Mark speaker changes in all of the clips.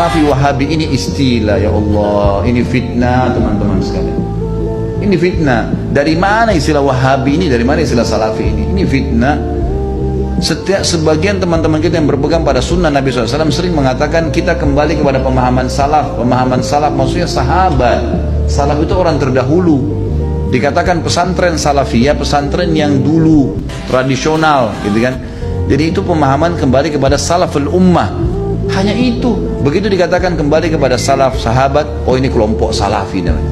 Speaker 1: salafi wahabi ini istilah, ya Allah, ini fitnah teman-teman sekalian. Ini fitnah. Dari mana istilah wahabi ini, dari mana istilah salafi ini? Ini fitnah. Sebagian teman-teman kita yang berpegang pada sunnah Nabi SAW sering mengatakan kita kembali kepada pemahaman salaf. Pemahaman salaf maksudnya sahabat. Salaf itu orang terdahulu. Dikatakan pesantren salafiyah, pesantren yang dulu, tradisional, gitu kan. Jadi itu pemahaman kembali kepada salaful ummah. Hanya itu. Begitu dikatakan kembali kepada salaf, sahabat, oh ini kelompok salafi namanya.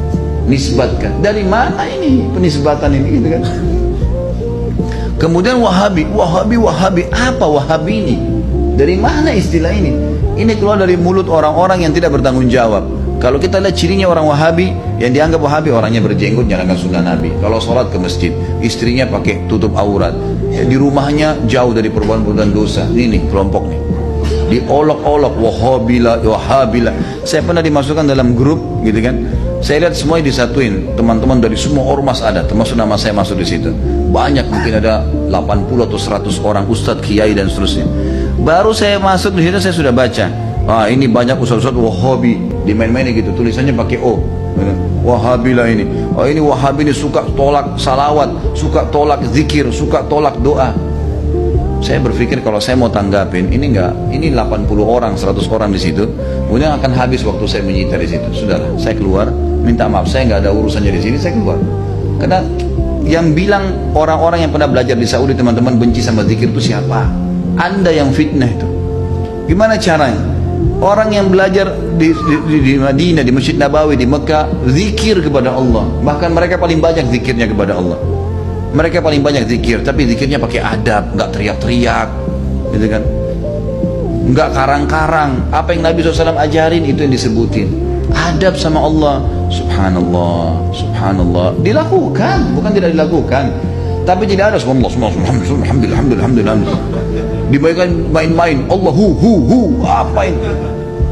Speaker 1: Nisbatkan. Dari mana ini penisbatan ini, gitu kan? Kemudian wahabi. Apa wahabi ini? Dari mana istilah ini? Ini keluar dari mulut orang-orang yang tidak bertanggung jawab. Kalau kita lihat cirinya orang wahabi, yang dianggap wahabi orangnya berjenggot, jalankan sunnah Nabi. Kalau sholat ke masjid, istrinya pakai tutup aurat. Di rumahnya jauh dari perbuatan dosa. Ini kelompok nih. Diolok-olok, wahabilah. Saya pernah dimasukkan dalam grup, gitu kan. Saya lihat semuanya disatuin, teman-teman dari semua ormas ada, termasuk nama saya masuk di situ. Banyak, mungkin ada 80 atau 100 orang ustadz, kiai dan seterusnya. Baru saya masuk di situ saya sudah baca. Ah, ini banyak ustadz wahabi, dimain-mainin gitu, tulisannya pakai O. Wahabilah ini. Oh, ini wahabi ini suka tolak salawat, suka tolak zikir, suka tolak doa. Saya berpikir kalau saya mau tanggapin, ini 80 orang, 100 orang di situ, kemudian akan habis waktu saya menyita di situ. Sudahlah, saya keluar, minta maaf, saya nggak ada urusannya di sini, saya keluar. Karena yang bilang orang-orang yang pernah belajar di Saudi, teman-teman, benci sama zikir itu siapa? Anda yang fitnah itu. Gimana caranya? Orang yang belajar di Madinah, di Masjid Nabawi, di Mekah, zikir kepada Allah. Bahkan mereka paling banyak zikirnya kepada Allah. Mereka paling banyak zikir, tapi zikirnya pakai adab, nggak teriak-teriak, gitu kan? Nggak karang-karang. Apa yang Nabi SAW ajarin itu yang disebutin. Adab sama Allah, subhanallah, subhanallah. Dilakukan, bukan tidak dilakukan. Tapi tidak ada alhamdulillah. Dimainkan main-main, Allah hu. Apa ini?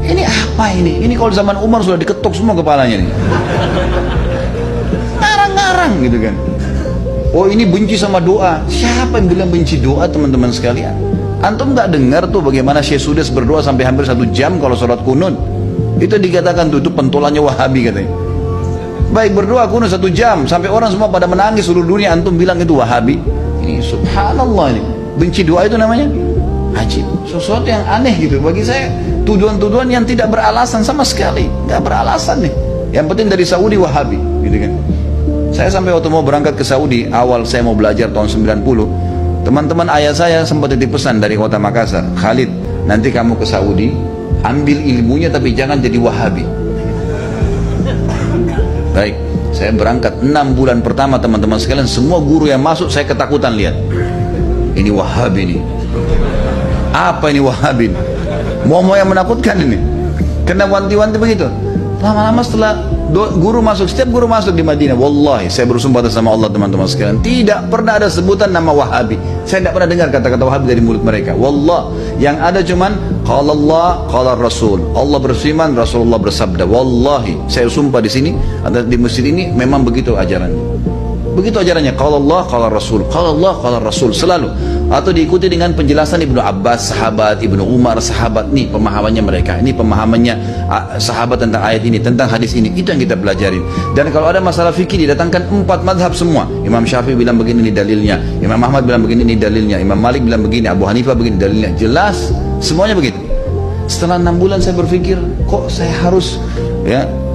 Speaker 1: Ini apa ini? Ini kalau zaman Umar sudah diketuk semua kepalanya nih. Ngarang-ngarang, gitu kan? Oh, ini benci sama doa. Siapa yang bilang benci doa, teman-teman sekalian? Antum nggak dengar tuh bagaimana Syekh Sudes berdoa sampai hampir 1 jam kalau sholat kunut? Itu dikatakan tuh, itu pentolannya wahabi katanya. Baik, berdoa kunut 1 jam sampai orang semua pada menangis seluruh dunia, antum bilang itu wahabi? Ini subhanallah, ini benci doa itu namanya ajib. Sesuatu yang aneh gitu. Bagi saya tuduhan-tuduhan yang tidak beralasan sama sekali, nggak beralasan nih. Yang penting dari Saudi wahabi, gitu kan? Saya sampai waktu mau berangkat ke Saudi, awal saya mau belajar tahun 90, teman-teman ayah saya sempat titip pesan dari kota Makassar, Khalid, nanti kamu ke Saudi, ambil ilmunya tapi jangan jadi wahabi. Baik, saya berangkat 6 bulan pertama, teman-teman sekalian, semua guru yang masuk saya ketakutan lihat. Ini wahabi nih. Apa ini wahabi? Mau yang menakutkan ini. Kena wanti-wanti begitu. Lama-lama setelah guru masuk, setiap guru masuk di Madinah, wallahi saya bersumpah atas sama Allah, teman-teman sekalian, tidak pernah ada sebutan nama wahabi. Saya tidak pernah dengar kata-kata wahabi dari mulut mereka. Wallah, yang ada cuman qala Allah, qala Rasul. Allah berfirman, Rasulullah bersabda. Wallahi, saya sumpah di sini, di masjid ini memang begitu ajarannya. Begitu ajarannya, qala Allah, qala Rasul, qala Allah, qala Rasul, selalu. Atau diikuti dengan penjelasan Ibnu Abbas, sahabat, Ibnu Umar, sahabat. Nih pemahamannya mereka, ini pemahamannya sahabat tentang ayat ini, tentang hadis ini. Itu yang kita pelajarin. Dan kalau ada masalah fikih, didatangkan 4 madhab semua. Imam Syafi'i bilang begini, ini dalilnya. Imam Ahmad bilang begini, ini dalilnya. Imam Malik bilang begini, Abu Hanifah begini, dalilnya. Jelas, semuanya begitu. Setelah 6 bulan saya berpikir, kok saya harus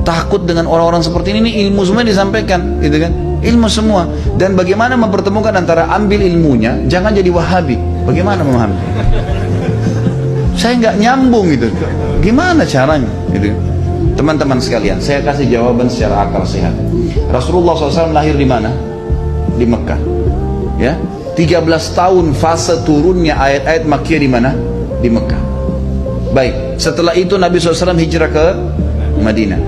Speaker 1: takut dengan orang-orang seperti ini ilmu semua disampaikan, gitu kan? Ilmu semua. Dan bagaimana mempertemukan antara ambil ilmunya, jangan jadi wahabi. Bagaimana memahami? Saya nggak nyambung gitu. Gimana caranya? Gitu. Teman-teman sekalian, saya kasih jawaban secara akal sehat. Rasulullah SAW lahir di mana? Di Mekah. Ya, 13 tahun fase turunnya ayat-ayat Makkiyah di mana? Di Mekah. Baik, setelah itu Nabi SAW hijrah ke Madinah.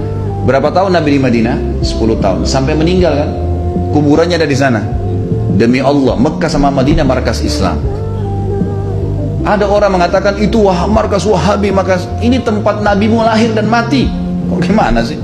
Speaker 1: Berapa tahun Nabi di Madinah? 10 tahun. Sampai meninggal kan? Kuburannya ada di sana. Demi Allah, Mekah sama Madinah markas Islam. Ada orang mengatakan itu markas Wahabi, markas ini tempat Nabi mu lahir dan mati. Kok gimana sih?